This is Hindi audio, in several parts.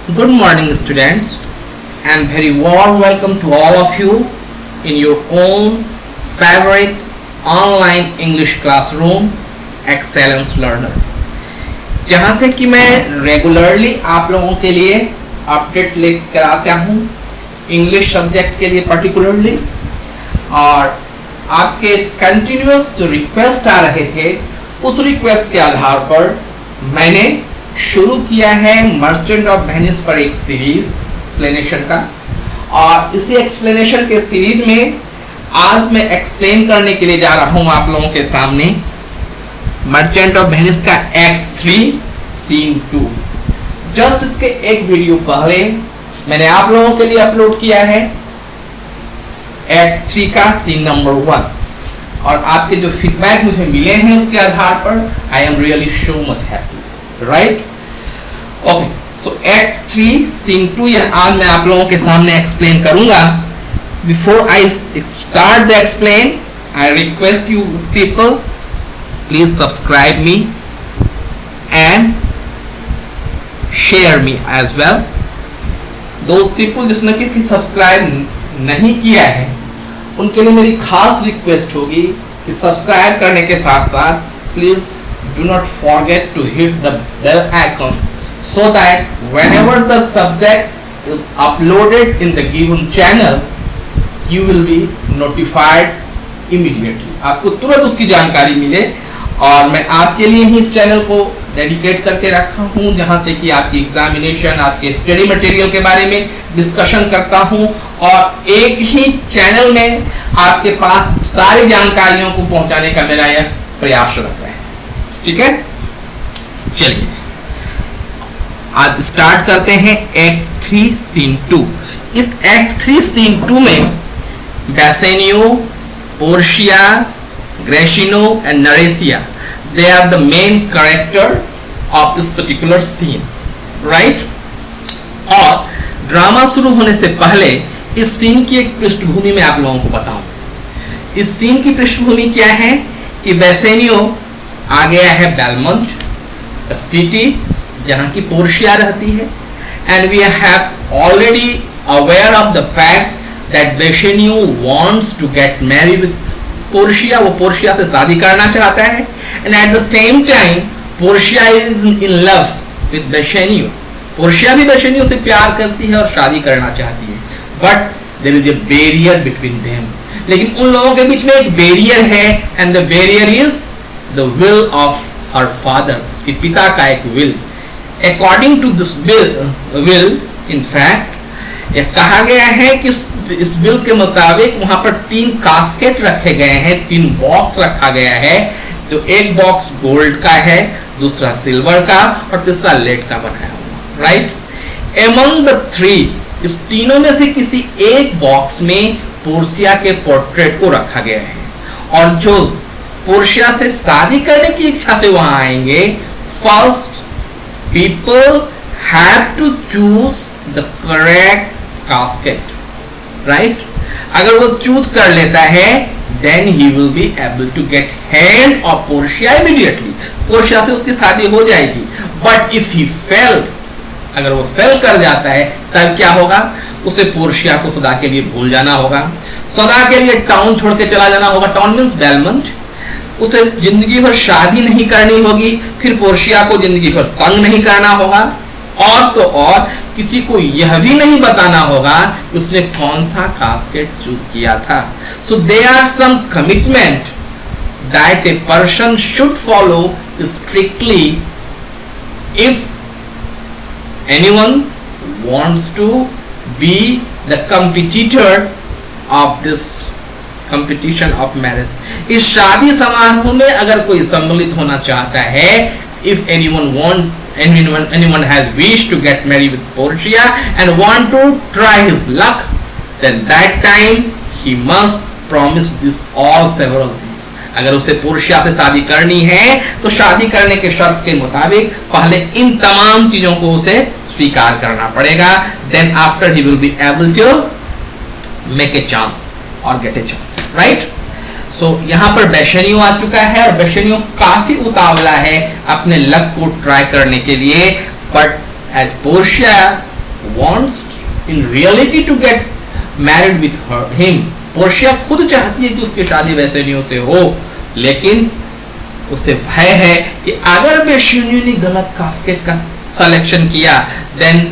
Good morning, students, and very warm welcome to all of you in your own favorite online English classroom, Excellence Learner, जहाँ से कि मैं रेगुलरली आप लोगों के लिए अपडेट लेकर आता हूँ इंग्लिश सब्जेक्ट के लिए पर्टिकुलरली, और आपके कंटिन्यूअस जो रिक्वेस्ट आ रहे थे उस रिक्वेस्ट के आधार पर मैंने शुरू किया है मर्चेंट ऑफ वेनिस पर एक सीरीज एक्सप्लेनेशन का। और इसी एक्सप्लेनेशन के सीरीज में आज मैं एक्सप्लेन करने के लिए जा रहा हूं आप लोगों के सामने मर्चेंट ऑफ वेनिस का एक्ट 3 सीन 2। जस्ट इसके एक वीडियो पहले मैंने आप लोगों के लिए अपलोड किया है एक्ट 3 का सीन नंबर 1, और आपके जो फीडबैक मुझे मिले हैं उसके आधार पर I am really so much happy, right? Okay, so act 3 scene 2 आज मैं आप लोगों के सामने एक्सप्लेन करूंगा। Before I start the explain, I request you people please subscribe me and share me as well. Those people जिसने कि सब्सक्राइब नहीं किया है उनके लिए मेरी खास रिक्वेस्ट होगी कि सब्सक्राइब करने के साथ साथ please do not forget to hit the bell icon so that whenever the subject is uploaded in the given channel you will be notified immediately, आपको तुरंत उसकी जानकारी मिले। और मैं आपके लिए ही इस चैनल को डेडिकेट करके रखा हूँ जहाँ से कि आपकी एग्जामिनेशन, आपके स्टडी मटेरियल के बारे में डिस्कशन करता हूँ, और एक ही चैनल में आपके पास सारी जानकारियों को पहुँचाने का मेरा यह प्रयास रहता है। ठीक है, चलिए आज स्टार्ट करते हैं एक्ट 3 सीन 2। इस एक्ट 3 सीन 2 में Bassanio, Portia, Gratiano and Nerissa they are the main character of this particular scene, right? और ड्रामा शुरू होने से पहले इस सीन की एक पृष्ठभूमि में आप लोगों को बताऊं। इस सीन की पृष्ठभूमि क्या है कि बेसेनियो आ गया है बेलमोंट सिटी जहां की पोर्शिया रहती है, and we have already aware of the fact that Bassanio wants to get married with Portia. वो पोर्शिया से शादी करना चाहता है, and at the same time Portia is in love with Bassanio. Portia भी बेसेनियो से प्यार करती है और शादी करना चाहती है, but there is a barrier between them. लेकिन उन लोगों के बीच में एक बैरियर है, and the barrier is the will of her father, उसके पिता का एक will। According to this will, in fact, यह कहा गया है कि इस will के मुताबिक वहां पर 3 कास्केट रखे गए हैं, 3 बॉक्स रखा गया है। तो एक बॉक्स गोल्ड का है, दूसरा सिल्वर का और तीसरा लेड का बनाया हुआ, राइट? Among the 3, इस तीनों में से किसी एक बॉक्स में पोर्शिया के पोर्ट्रेट को रखा गया है, और जो पोर्शिया से शादी करने की इच्छा से वहां आएंगे, first people have to choose the correct casket, right? अगर वो चूज कर लेता है then he will be able to get hand of Portia immediately. Portia से उसकी शादी हो जाएगी। बट इफ ही फेल्स, अगर वो फेल कर जाता है तब क्या होगा? उसे पोर्शिया को सदा के लिए भूल जाना होगा, सदा के लिए टाउन छोड़ के चला जाना होगा। Town means Belmont. उसे जिंदगी भर शादी नहीं करनी होगी, फिर पोर्शिया को जिंदगी भर तंग नहीं करना होगा, और तो और किसी को यह भी नहीं बताना होगा कि उसने कौन सा कास्केट चूज किया था। So there are some commitment that a person should follow strictly if anyone wants to be the competitor of this competition of marriage. इस शादी समारोह में अगर कोई सम्मिलित होना चाहता है, if anyone has wished to get married with Portia and want to try his luck, then that time he must promise this all several things। अगर उसे पोर्शिया से शादी करनी है तो शादी करने के शर्त के मुताबिक पहले इन तमाम चीजों को उसे स्वीकार करना पड़ेगा। Then after he will be able to make a chance or get a chance, right? सो यहाँ पर बेसेनियो आ चुका है, और बेसेनियो काफी उतावला है अपने लक को ट्राई करने के लिए, but as Portia wants in reality to get married with him. Portia खुद चाहती है कि उसकी शादी वैसेन्यू से हो, लेकिन उसे भय है कि अगर वैसेन्यू ने गलत कास्केट का सिलेक्शन किया, then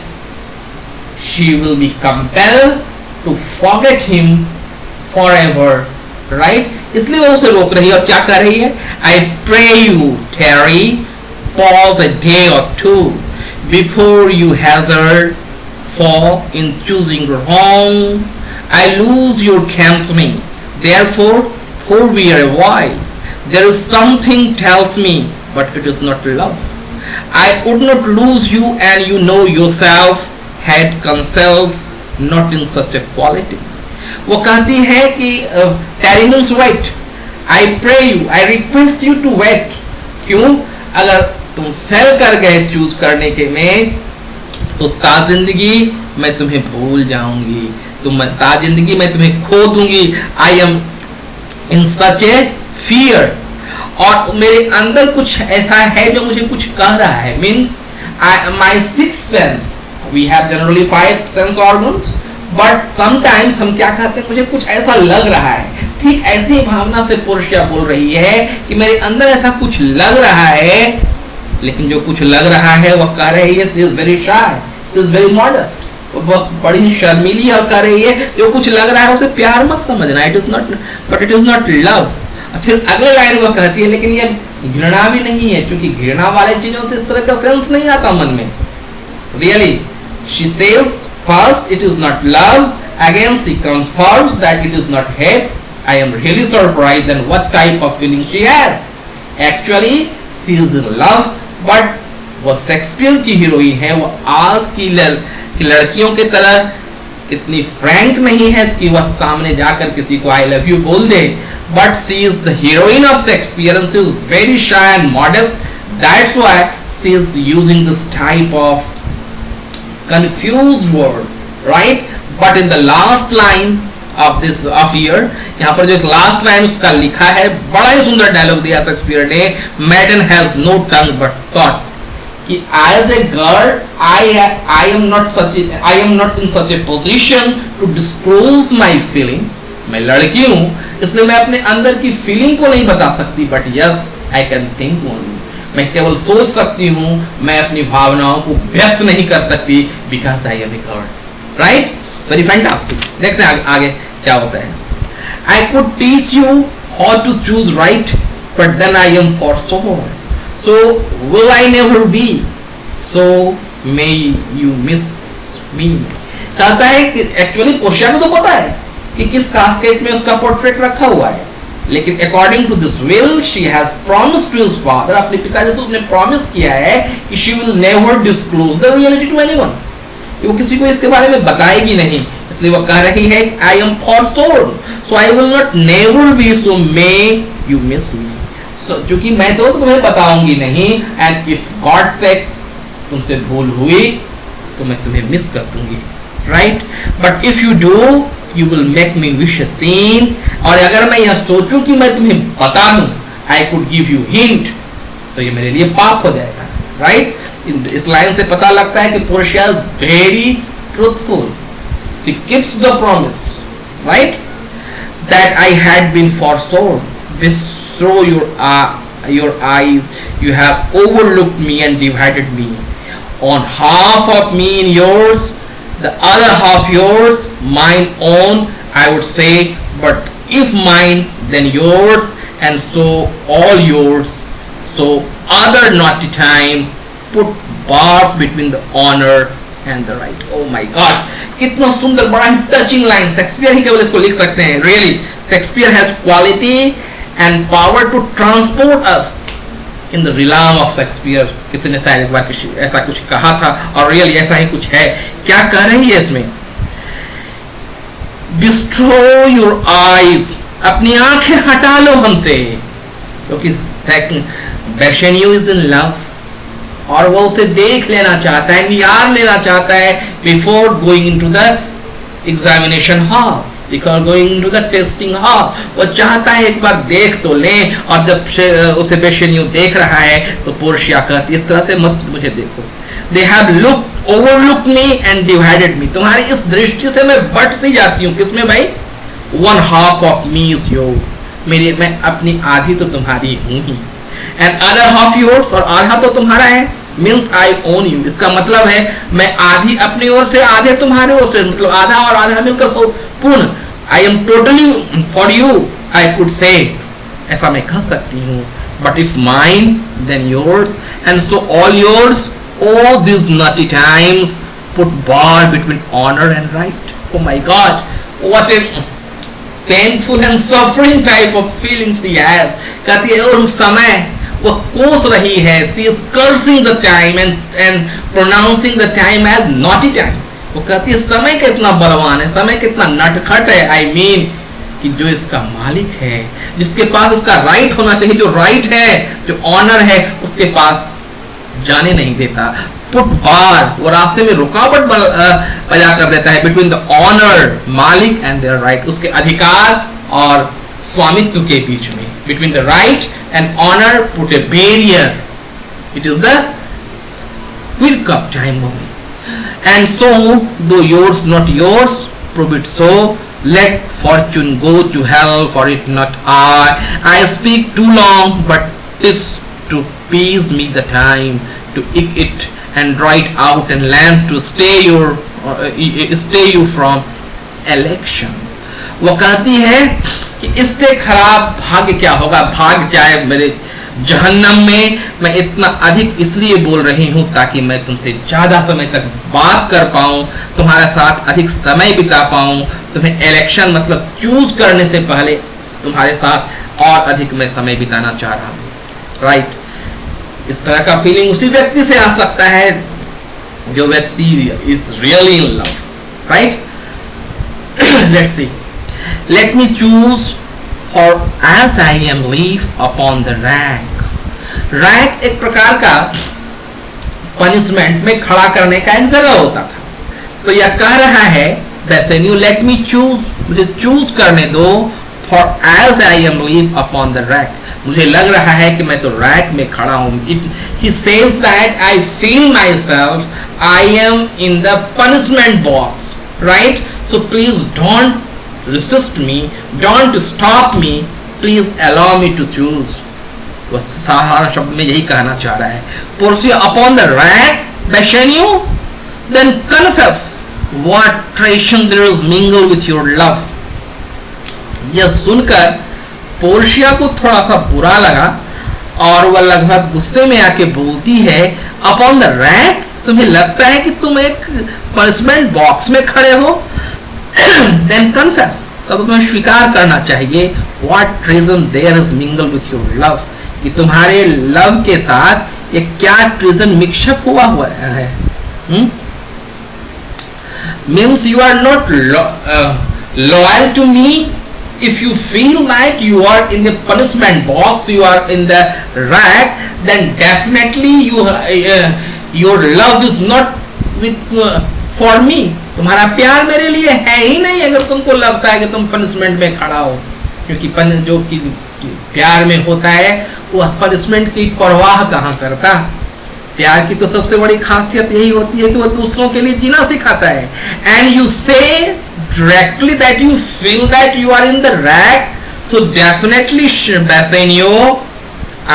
she will be compelled to forget him forever, right? इसलिए वो उसे रोक रही है और क्या कर रही है? I pray you, Terry, pause a day or two before you hazard fall in choosing wrong. I lose your company, therefore forbear a while. There is something tells me, but it is not love. I would not lose you, and you know yourself had counsels not in such a quality. वो कहती है कि Terry means wait. I pray you, I request you to wait. क्यों? अगर तुम फेल कर गए चूज करने के में, तो ताजिंदगी मैं तुम्हें भूल जाऊंगी, ताजिंदगी मैं तुम्हें खो दूंगी. I am in such A fear, और मेरे अंदर कुछ ऐसा है जो मुझे कुछ कह रहा है. Means my six sense, we have generally 5 sense organs, but sometimes हम क्या कहते हैं, मुझे कुछ ऐसा लग रहा है. ठीक ऐसी भावना से पोर्शिया बोल रही है कि मेरे अंदर ऐसा कुछ लग रहा है, लेकिन जो कुछ लग रहा है वह कह रही है she is very shy, she is very modest. वह बड़ी शर्मीली और कह रही है जो कुछ लग रहा है उसे प्यार मत समझना, it is not, but it is not love. फिर अगले लाइन वह कहती है लेकिन यह घृणा भी नहीं है, क्योंकि घृणा वाले चीजों से इस तरह का सेंस नहीं आता मन में. Really she says first it is not love, again she confirms that it is not hate. I am really surprised and what type of feeling she has. Actually she is in love, but वो शेक्सपियर की हीरोइन है, वो आज की लड़कियों की तरह इतनी फ्रैंक नहीं है कि वह सामने जाकर किसी को आई लव यू बोल दे. But she is the heroine of Shakespeare and she is very shy and modest. That's why she is using this type of confused word, right? But in the last line of this of here, यहाँ पर जो लास्ट लाइन उसका लिखा है, बड़ा ही सुंदर डायलॉग दिया शेक्सपियर ने. Maiden has no tongue but thought. कि as a girl I am not in such a position to disclose my feeling. मैं लड़की हूँ इसलिए मैं अपने अंदर की फीलिंग को नहीं बता सकती, but yes I can think only. मैं केवल सोच सकती हूँ, मैं अपनी भावनाओं को व्यक्त नहीं कर सकती, because I am a girl. Right, very fantastic. देखते हैं आगे क्या होता है. I could teach you how to choose right, but then I am forsworn, so will I never be, so may you miss me. कहता है कि एक्चुअली पोर्शिया को तो पता है कि किस कास्केट में उसका पोर्ट्रेट रखा हुआ है, लेकिन according to this will she has promised to his father, अपने पिताजी से उसने प्रॉमिस किया है कि she will never disclose the reality to anyone, वो किसी को इसके बारे में बताएगी नहीं. इसलिए वो कह रही है I am forsworn, so I will not never be, so may you miss me. So क्योंकि मैं तो तुम्हें बताऊंगी नहीं, एंड इफ गॉड से तुमसे भूल हुई तो मैं तुम्हें मिस कर दूंगी. Right, but if you do you will make me wish a scene. और अगर मैं यह सोचूं कि मैं तुम्हें बता दूं, I could give you hint, तो ये मेरे लिए पाप हो जाएगा. राइट, इस लाइन से पता लगता है कि Portia very truthful. She keeps the promise, right? That I had been forsoken. Bestow your eyes, you have overlooked me and divided me. On half of me in yours, the other half yours, mine own, I would say, but if mine, then yours, and so all yours. So other naughty time put bars between the honor and the right. Oh my God, कितना सुंदर, बड़ा ही टचिंग लाइन. शेक्सपियर ही केवल इसको लिख सकते हैं. Really, Shakespeare has quality and power to transport us in the realm of Shakespeare. किसी ने शायद एक बार ऐसा कुछ कहा था, और रियली ऐसा ही कुछ है. क्या कह रही है इसमें? Bestow your eyes, अपनी आंखें हटा लो हमसे, क्योंकि Bassanio is in love, और वो उसे देख लेना चाहता है, निहार लेना चाहता है, before going into the examination hall. Because going to the testing hall, वो चाहता है एक बार देख तो ले, और जब उसे बेशेन्यू देख रहा है तो पोर्शिया कहती इस तरह से मत मुझे देखो, they have look overlook me and divided me, तुम्हारी इस दृष्टि से मैं बट सी जाती हूँ, किसमें भाई, one half of me is your, मेरी मैं अपनी आधी तो तुम्हारी हूँ ही, एंड अदर हाफ योर्स, और आधा तो तुम्हारा है, मीन्स आई ओन यू, इसका मतलब है मैं आधी अपनी ओर से आधे तुम्हारे ओर से, मतलब आधा और आधा मिलकर पूर्ण, I am totally for you, I could say, ऐसा मैं कह सकती हूँ, but if mine then yours and so all yours, oh these nutty times put bar between honor and right. Oh my God, what a painful and suffering type of feelings he has. कहती है और समय वो कोस रही है, she is cursing the time and pronouncing the time as naughty time. वो कहती है समय कितना बलवान है, समय कितना नटखट है, I mean कि जो इसका मालिक है, जिसके पास उसका राइट होना चाहिए, जो राइट है, जो ऑनर है, उसके पास जाने नहीं देता, पुट बार, वो रास्ते में रुकावट पैदा कर देता है, बिटवीन द ऑनर मालिक एंड देयर राइट, उसके अधिकार और स्वामित्व के बीच में, between the right and owner put a barrier, it is the quick up time only, and so though yours not yours prove it so, let fortune go to hell for it not I speak too long but 'tis to please me the time to it and write out and land to stay you from election. वो कहती है कि इससे खराब भाग्य क्या होगा, भाग जाए मेरे जहन्नम में, मैं इतना अधिक इसलिए बोल रही हूँ ताकि मैं तुमसे ज्यादा समय तक बात कर पाऊँ, तुम्हारे साथ अधिक समय बिता पाऊँ, तुम्हें इलेक्शन मतलब चूज करने से पहले तुम्हारे साथ और अधिक मैं समय बिताना चाह रहा हूँ, राइट। इस तरह का फीलिंग उसी व्यक्ति से आ सकता है जो व्यक्ति is really in love, right. Let's see, let me choose for as I am live upon the rack. Rack एक प्रकार का पनिशमेंट में खड़ा करने का एक जगह होता था, तो यह कह रहा है बेसेन्यू लेट मी चूज, मुझे चूज करने दो, for as I am live upon the rack, मुझे लग रहा है कि मैं तो रैक में खड़ा हूं। He says that I feel myself I am in the punishment box, right? So please don't resist me, don't stop me, please allow me to choose. वह साधारण शब्द में यही कहना चाह रहा है। Pursue upon the rack, Bassanio, then confess what treason there is mingled with your love. यह सुनकर पोर्शिया को थोड़ा सा बुरा लगा और वह लगभग गुस्से में आके बोलती है, अपॉन द रैक, तुम्हें लगता है कि तुम एक पनिशमेंट बॉक्स में खड़े हो, देन कन्फेस, तब तो तुम्हें स्वीकार करना चाहिए, what treason there is mingle with your love, कि तुम्हारे लव के साथ ये क्या ट्रीजन मिक्सअप हुआ है। Means you are not loyal to me. If you feel like you are in the punishment box, you are in the rack, then definitely your love is not with for me. तुम्हारा प्यार मेरे लिए है ही नहीं अगर तुमको लगता है कि तुम पनिशमेंट में खड़ा हो, क्योंकि जो कि प्यार में होता है वह पनिशमेंट की परवाह कहाँ करता। प्यार की तो सबसे बड़ी खासियत यही होती है कि वह दूसरों के लिए जीना सिखाता है। एंड यू से directly that you feel that you are in the rack, so definitely Bassanio,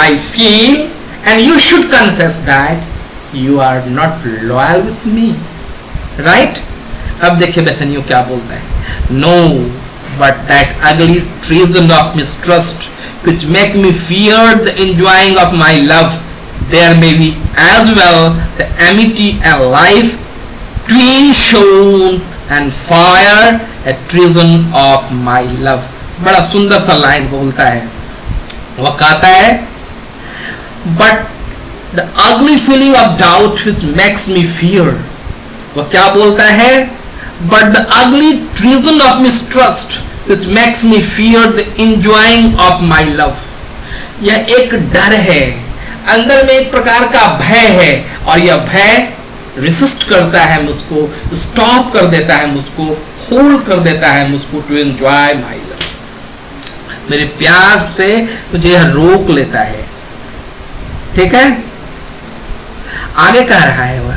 I feel, and you should confess that you are not loyal with me, right? अब देखिए Bassanio क्या बोलता है, no, but that ugly treason of mistrust which make me fear the enjoying of my love, there may be as well the amity and life twin shown and fire a treason of my love. बड़ा सुंदर सा लाइन बोलता है, वह कहता है, but the ugly feeling of doubt which makes me fear, वह क्या बोलता है, but the ugly treason of mistrust which makes me fear the enjoying of my love. यह एक डर है, अंदर में एक प्रकार का भय है, और यह भय रेसिस्ट करता है मुझको, स्टॉप कर देता है मुझको होल्ड कर देता है मुझको टू एंजॉय माई लव, मेरे प्यार से मुझे यह रोक लेता है। ठीक है, आगे कह रहा है वह,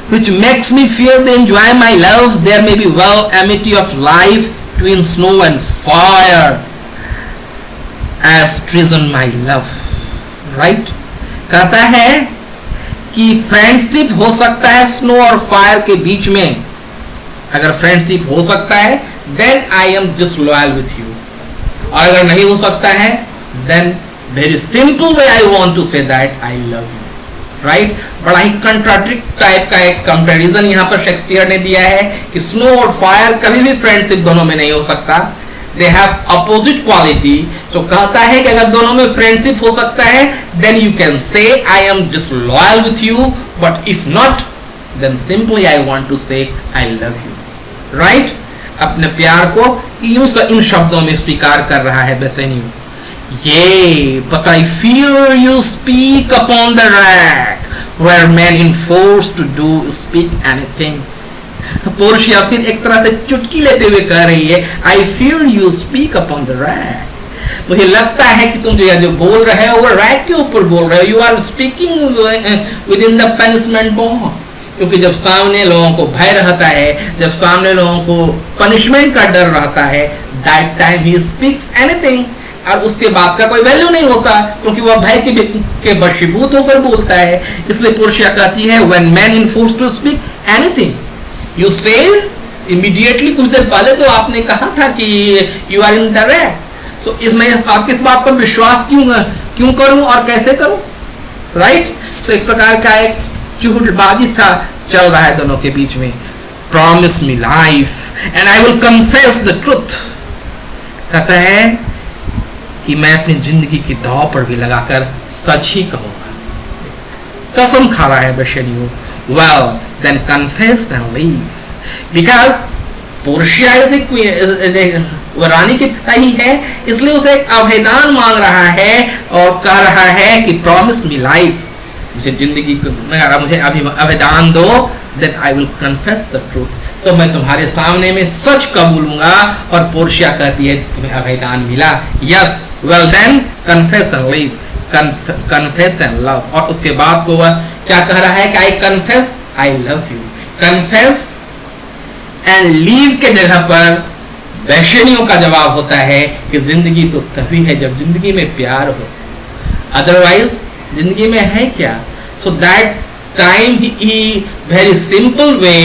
which makes me fear to enjoy my love, there may be well amity of life between snow and fire as treason my love, right? कहता है कि फ्रेंडशिप हो सकता है स्नो और फायर के बीच में, अगर फ्रेंडशिप हो सकता है then I am disloyal with you, और अगर नहीं हो सकता है then very simple way I want to say that I love you, right? बड़ा ही कंट्राडिक्ट टाइप का एक कंपैरिजन यहाँ पर शेक्सपियर ने दिया है कि स्नो और फायर कभी भी फ्रेंडशिप दोनों में नहीं हो सकता, दे हैव अपोजिट क्वालिटी। तो कहता है कि अगर दोनों में फ्रेंडशिप हो सकता है then you can say I am disloyal with you, but if not then simply I want to say I love you, right? अपने प्यार को यूं इन शब्दों में स्वीकार कर रहा है बेसेनियो। ये but I fear you speak upon the rack where men enforced to do speak anything। Portia फिर एक तरह से चुटकी लेते हुए कह रही है I fear you speak upon the rack, मुझे लगता है कि तुम जो बोल रहे हो वो रैक के ऊपर बोल रहे हो, you are speaking within the punishment box, क्योंकि जब सामने लोगों को भय रहता है, जब सामने लोगों को पनिशमेंट का डर रहता है, that time he speaks anything, और उसके बाद का कोई वैल्यू नहीं होता क्योंकि वह भय के वशीभूत होकर बोलता है। इसलिए पोर्शिया कहती है when men enforced to speak anything you say immediately, कुछ देर पहले तो आपने कहा था कि you are in the rack, so इसमें आपके इस बात पर विश्वास क्यों करूं और कैसे करूं, राइट? सो एक प्रकार का एक झूठबाजी सा चल रहा है दोनों के बीच में। Promise me life and I will confess the truth, कहता है कि मैं अपनी जिंदगी की दांव पर भी लगाकर सच ही कहूंगा, कसम खा रहा है बेशनियो। Well then confess and leave, because Portia वो रानी की तरह ही है, इसलिए उसे एक अभेदान मांग रहा है और कह रहा है कि प्रॉमिस मी लाइफ, मुझे जिंदगी को मुझे अभेदान दो, then I will confess the truth, तो मैं तुम्हारे सामने में सच कबूलूंगा। और पोर्शिया कहती है तुम्हें अभेदान मिला, yes well then confess and live, confess and love. और उसके बाद को वह क्या कह रहा है कि I confess I love you, confess and leave के जगह पर वैश्यनियों का जवाब होता है कि जिंदगी तो तभी है जब जिंदगी में प्यार हो, अदरवाइज जिंदगी में है क्या। So that time he very simple वे,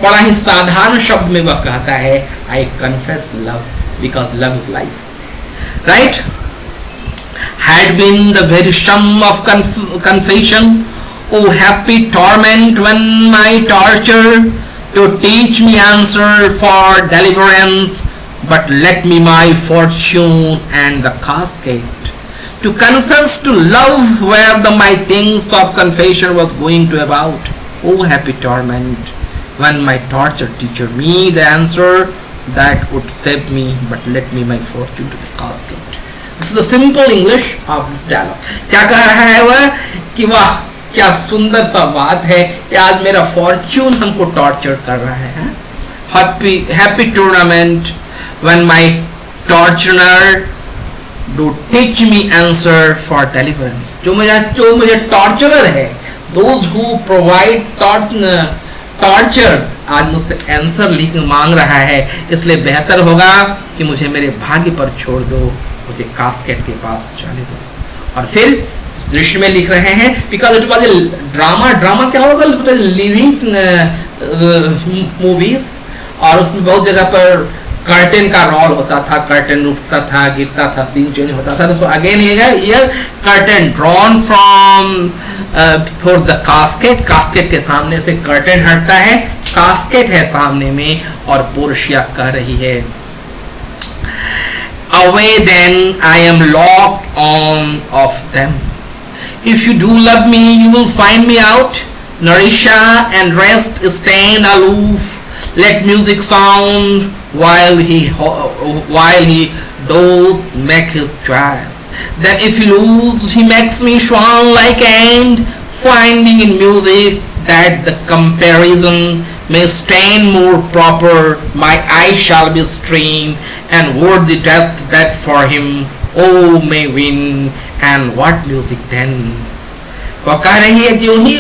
बड़ा ही साधारण शब्द में वह कहता है I confess love because love is life, right? Had been the very sum of confession, oh happy torment when my torture to teach me answer for deliverance, but let me my fortune and the casket to confess to love where my things of confession was going to about. Oh happy torment when my torture teacher me the answer that would save me, but let me my fortune to the casket. This is the simple English of this dialogue. क्या कह रहा है वह कि वाह क्या सुंदर सा बात है कि आज मेरा फॉर्च्यून हमको टॉर्चर कर रहा है। Happy tournament when my torturer do teach me answer for deliverance, जो मुझे टॉर्चरर है, those who provide torture आज मुझसे आंसर लिख मांग रहा है, इसलिए बेहतर होगा कि मुझे मेरे भाग्य पर छोड़ दो, मुझे कास्केट के पास जाने दो। और फिर दृश्य में लिख रहे हैं बिकॉज इट वाज ड्रामा क्या होगा, लिविंग मूवीज, और उसमें बहुत जगह पर कर्टेन का रोल होता था, कर्टेन उठता था, गिरता था, सीन चेंज होता था। तो again here curtain drawn from before the casket, casket के सामने से कर्टेन हटता है, कास्केट है सामने में, और पोर्शिया कह रही है away then I am locked on of them, if you do love me you will find me out, Narisha and rest stand aloof, let music sound while he doth make his choice, then if he lose he makes me swan like and finding in music that the comparison may stand more proper, my eye shall be stream, and word the death that for him, oh may win, and what music then. वो कह रही है जो ही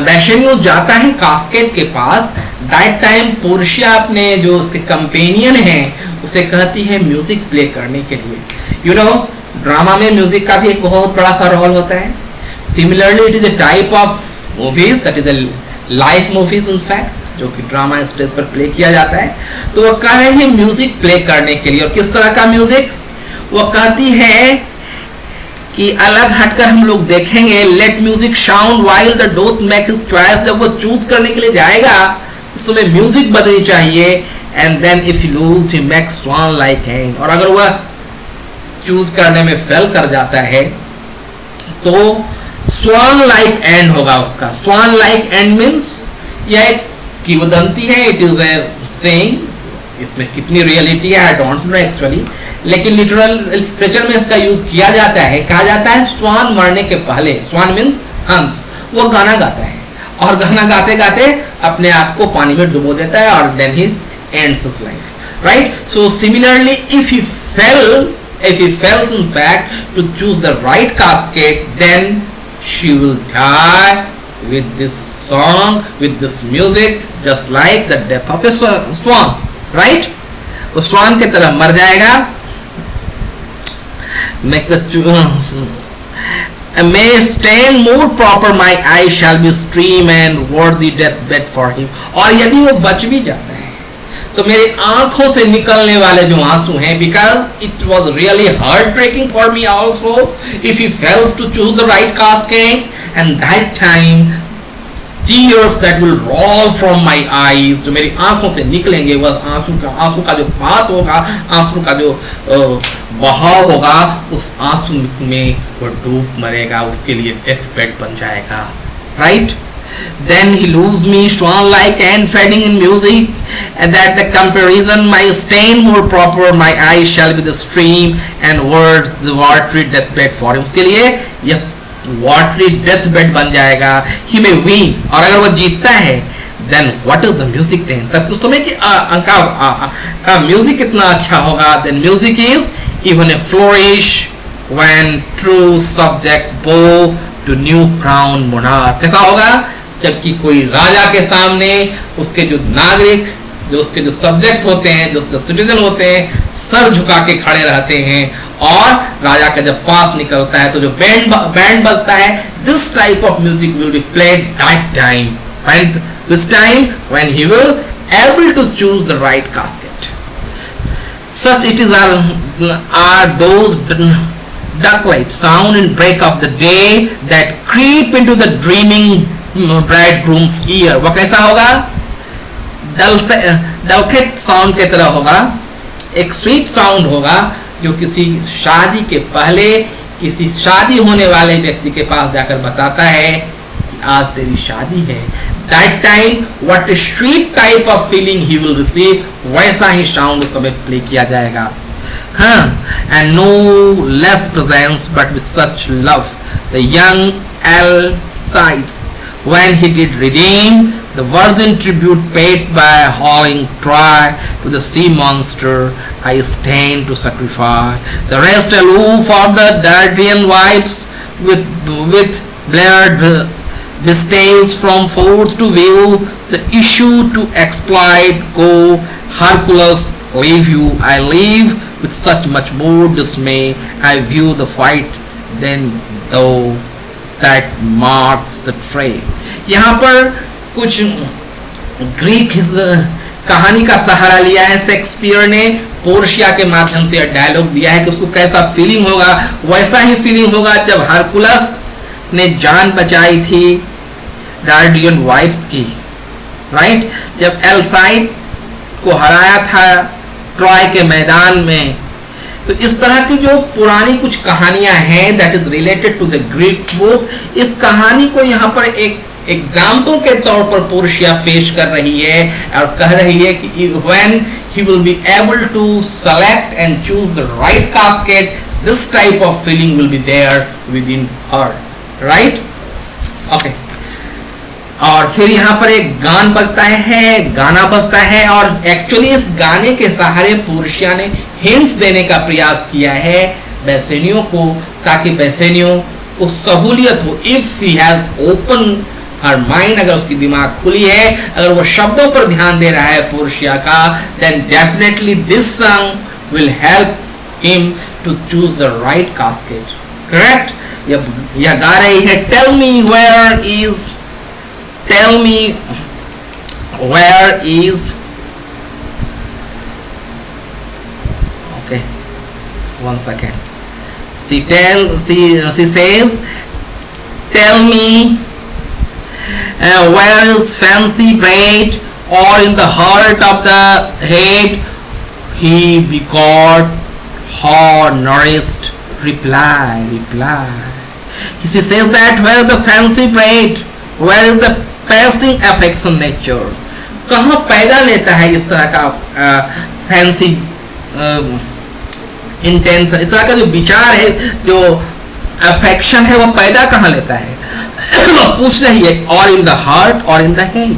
बेशनियो जाता है कास्केट के पास, दैट टाइम पोर्शिया अपने जो उसके कंपेनियन हैं उसे कहती है म्यूजिक प्ले करने के लिए. यू नो ड्रामा में म्यूजिक का भी एक बहुत बड़ा सा रोल होता है. Similarly it is a type of movies that is a live movies in fact जो कि ड्रामा स्टेज पर प्ले किया जाता है. तो वो कह रहे हैं म्यूजिक प्ले करने के लिए. और किस तरह का म्यूजिक? वो कहती है कि अलग हटकर हम लोग देखेंगे. Let music sound while the doth make his choice. जब वो चूज करने के लिए जाएगा तो उसमें म्यूजिक बदलनी चाहिए. And then if you lose he make swan like end. और अगर वह चूज करने में फेल कर जाता है तो स्वान लाइक एंड होगा उसका. स्वान लाइक एंड मीन्स यह एक किंवदंती है. It is a saying. इसमें कितनी रियलिटी है आई डोंट नो एक्चुअली, लेकिन लिटरेचर में इसका यूज किया जाता है. कहा जाता है स्वान मरने के पहले, स्वान मीन्स हंस, वो गाना गाता है और गाना गाते गाते अपने आप को पानी में डुबो देता है और then he ends his life. Right. So similarly if he fails in fact to choose the right casket, then she will die with this song, with this music, just like the death of a swan. Right. वो स्वान के तरह मर जाएगा. Make the may stand more proper, my eye shall be stream, and worthy deathbed for him. और यदि वो बच भी जाता है तो मेरी आंखों से निकलने वाले जो आंसू हैं, because it was really heartbreaking for me also if he fails to choose the right casket, and that time tears that will roll from my eyes, जो मेरी आंखों से निकलेंगे वह आंसू का जो बात होगा, आंसू का जो बहाव होगा, उस आंसू में वो डूब मरेगा, उसके लिए डेथ बेड बन जाएगा. Right. Then he lose me swan like and fading in music, and that the comparison my stain more proper, my eye shall be the stream, and words the watery deathbed for him. उसके लिए यह watery deathbed बन जाएगा. He may win. और अगर वो जीतता है then what is the music then? तब उस समय की म्यूजिक कितना अच्छा होगा. Then music is even a flourish when true subject bow to new crown monarch. कैसा होगा? जबकि कोई राजा के सामने उसके जो नागरिक, जो उसके जो सब्जेक्ट होते हैं, जो उसके सिटीजन होते हैं, सर झुका के खड़े रहते हैं. और राजा का जब पास निकलता है तो जो बैंड बजता है, this type of music will be played that time. And this time when he will able to choose the right casket. Such it is are those ducklight sound in break of the day that creep into the dreaming bridegroom's ear. वो कैसा होगा? डलकेट साउंड की तरह होगा. एक स्वीट साउंड होगा जो किसी शादी के पहले किसी शादी होने वाले व्यक्ति के पास जाकर बताता है कि आज तेरी शादी है. That time what a sweet type of feeling he will receive, वैसा ही साउंड उस समय प्ले किया जाएगा. And no less presence, but with such love, the young Alcides, when he did redeem the virgin tribute paid by hauling Troy to the sea monster, I stand to sacrifice. The rest aloof for the Dardan wives, with blared vistas from forts to view, the issue to exploit. Go, Hercules, leave you, I leave. With such much more dismay, I view the fight than though that marks the fray. यहाँ पर कुछ ग्रीक कहानी का सहारा लिया है शेक्सपियर ने. पोर्शिया के माध्यम से डायलॉग दिया है कि उसको कैसा फीलिंग होगा. वैसा ही फीलिंग होगा जब हरकुलस ने जान बचाई थी डार्डियन वाइफ्स की. राइट. जब एल्साइड को हराया था ट्रॉय के मैदान में. तो इस तरह की जो पुरानी कुछ कहानियां हैं that is related to the Greek book, इस कहानी को यहाँ पर एक एग्जाम्पल के तौर पर पोर्शिया पेश कर रही है और कह रही है कि when he will be able to select and choose the right casket, this type of feeling will be there within her. Right. Okay. और फिर यहाँ पर एक गान बजता है, गाना बजता है, और एक्चुअली इस गाने के सहारे पोर्शिया ने हिंट्स देने का प्रयास किया है बेसेनियो को, ताकि बेसेनियो को सहूलियत हो। If he has open her mind, अगर उसकी दिमाग खुली है, अगर वो शब्दों पर ध्यान दे रहा है पोर्शिया का, then definitely this song will help him to choose the right casket. Correct? यह गा रही है, tell me where is, tell me where is, okay, one second, she says, tell me where is fancy braid, or in the heart of the head he begot her nourished reply. She says that where is the fancy braid, where is the passing affection nature, कहाँ पैदा लेता है इस तरह का फैंसी इंटेंस, इस तरह का जो विचार है, जो अफेक्शन है, वो पैदा कहाँ लेता है? पूछ रही है, और इन द हार्ट और इन द हेड,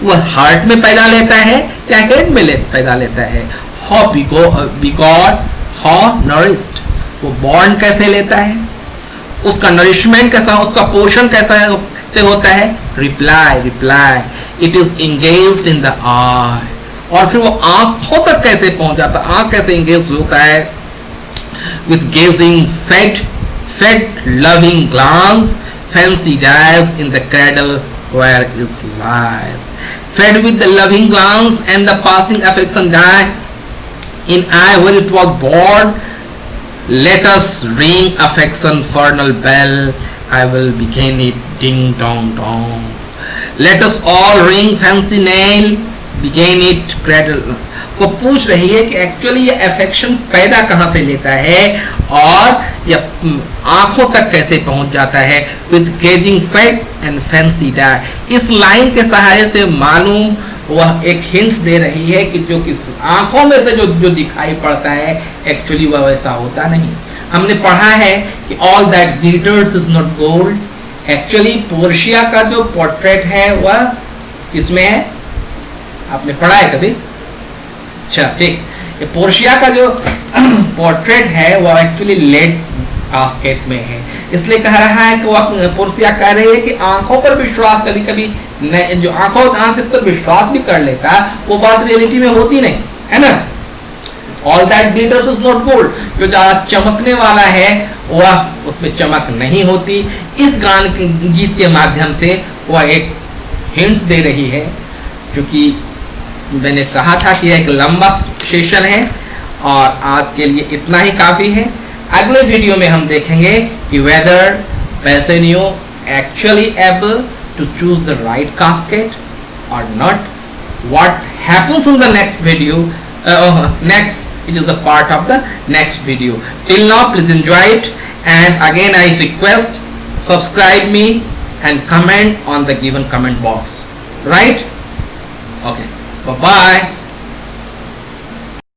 वो हार्ट में पैदा लेता है या हेड में पैदा लेता है? हाउ बिगॉट, हाउ नरिश्ड, वो बॉर्न कैसे लेता है, उसका नरिशमेंट कैसा, उसका पोषण कैसा से होता है? Reply, it is engaged in the eye, और फिर वो आंखों तक कैसे पहुंच जाता, आंख कैसे इंगेज होता है? With gazing fed loving glance, fancy dies in the cradle where is lies, fed with the loving glance and the passing affection die in eye where it was born, let us ring affection fernal bell, I will begin it ding dong dong, let us all ring fancy nail, begin it cradle. वो पूछ रही है कि एक्चुअली ये अफेक्शन पैदा कहाँ से लेता है और ये आंखों तक कैसे पहुंच जाता है? With gazing fat and fancy die, इस लाइन के सहारे से मालूम वह एक हिंट्स दे रही है कि जो कि आंखों में से जो दिखाई पड़ता है एक्चुअली वह वैसा होता नहीं। हमने पढ़ा है कि all that glitters is not gold, actually Portia का जो पोर्ट्रेट है वह किसमें है? आपने पढ़ा है कभी? अच्छा, ठीक। ये पोर्शिया का जो पोर्ट्रेट है वह एक्चुअली लेड कास्केट में है, इसलिए कह रहा है कि वह पोर्शिया कह रही है कि आंखों पर विश्वास कभी कभी जो आंख इस पर विश्वास भी कर लेता वो बात रियलिटी में होती नहीं है ना। All that glitters is not gold, जो ज्यादा चमकने वाला है वह उसमें चमक नहीं होती। इस गान के गीत के माध्यम से वह एक हिंट्स दे रही है, क्योंकि मैंने कहा था कि यह एक लंबा सेशन है और आज के लिए इतना ही काफी है। अगले वीडियो में हम देखेंगे कि whether Bassanio actually able to choose the right casket or not, what happens in the next video, it is a part of the next video. Till now, please enjoy it, and again I request subscribe me and comment on the given comment box, right? Okay, bye bye.